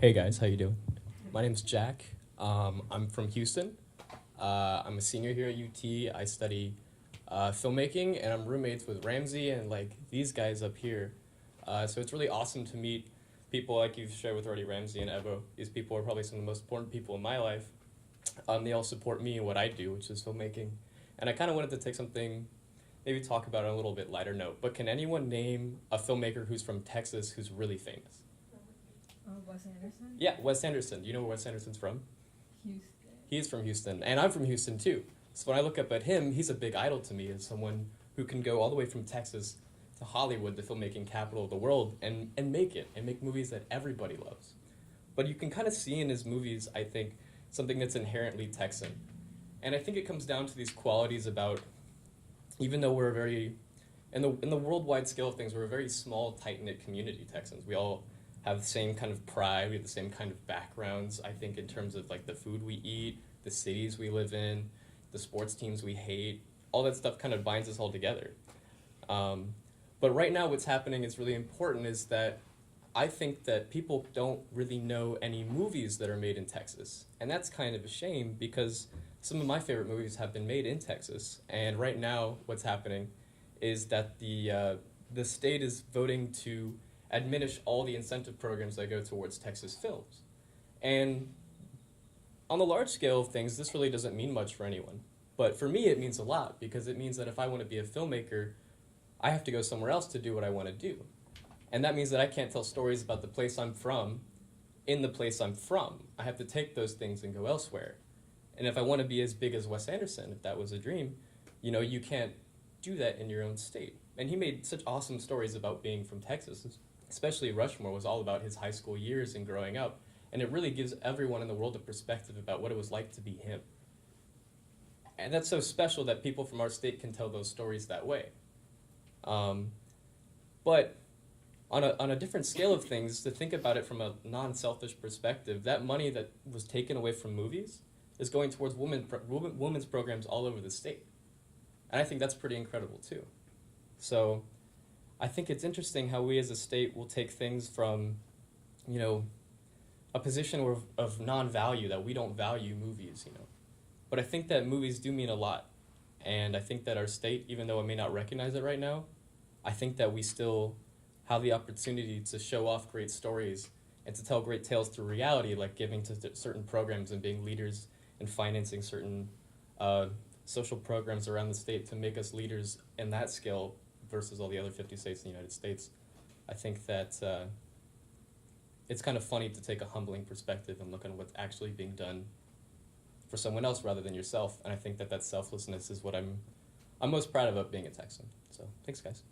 Hey guys, how you doing? My name's Jack. I'm from Houston. I'm a senior here at UT. I study filmmaking, and I'm roommates with Ramsey and like these guys up here. So it's really awesome to meet people like you've shared with already, Ramsey and Evo. These people are probably some of the most important people in my life. They all support me in what I do, which is filmmaking. And I kind of wanted to take something, maybe talk about it on a little bit lighter note. But can anyone name a filmmaker who's from Texas who's really famous? Wes Anderson? Yeah, Wes Anderson. Do you know where Wes Anderson's from? Houston. He is from Houston, and I'm from Houston too. So when I look up at him, he's a big idol to me as someone who can go all the way from Texas to Hollywood, the filmmaking capital of the world, and make movies that everybody loves. But you can kind of see in his movies, I think, something that's inherently Texan. And I think it comes down to these qualities about, even though we're a very, in the worldwide scale of things, we're a very small, tight-knit community, Texans. We all have the same kind of pride, we have the same kind of backgrounds, I think, in terms of like the food we eat, the cities we live in, the sports teams we hate, all that stuff kind of binds us all together. But right now what's happening is really important is that I think that people don't really know any movies that are made in Texas. And that's kind of a shame because some of my favorite movies have been made in Texas. And right now what's happening is that the state is voting to diminish all the incentive programs that go towards Texas films. And on the large scale of things, this really doesn't mean much for anyone. But for me, it means a lot because it means that if I want to be a filmmaker, I have to go somewhere else to do what I want to do. And that means that I can't tell stories about the place I'm from in the place I'm from. I have to take those things and go elsewhere. And if I want to be as big as Wes Anderson, if that was a dream, you can't do that in your own state. And he made such awesome stories about being from Texas. Especially Rushmore was all about his high school years and growing up. And it really gives everyone in the world a perspective about what it was like to be him. And that's so special that people from our state can tell those stories that way. But on a different scale of things, to think about it from a non-selfish perspective, that money that was taken away from movies is going towards women's programs all over the state. And I think that's pretty incredible too. So I think it's interesting how we as a state will take things from, a position of non-value, that we don't value movies, But I think that movies do mean a lot. And I think that our state, even though it may not recognize it right now, I think that we still have the opportunity to show off great stories and to tell great tales through reality, like giving to certain programs and being leaders and financing certain social programs around the state to make us leaders in that scale versus all the other 50 states in the United States. I think that it's kind of funny to take a humbling perspective and look at what's actually being done for someone else rather than yourself. And I think that selflessness is what I'm most proud of being a Texan. So thanks, guys.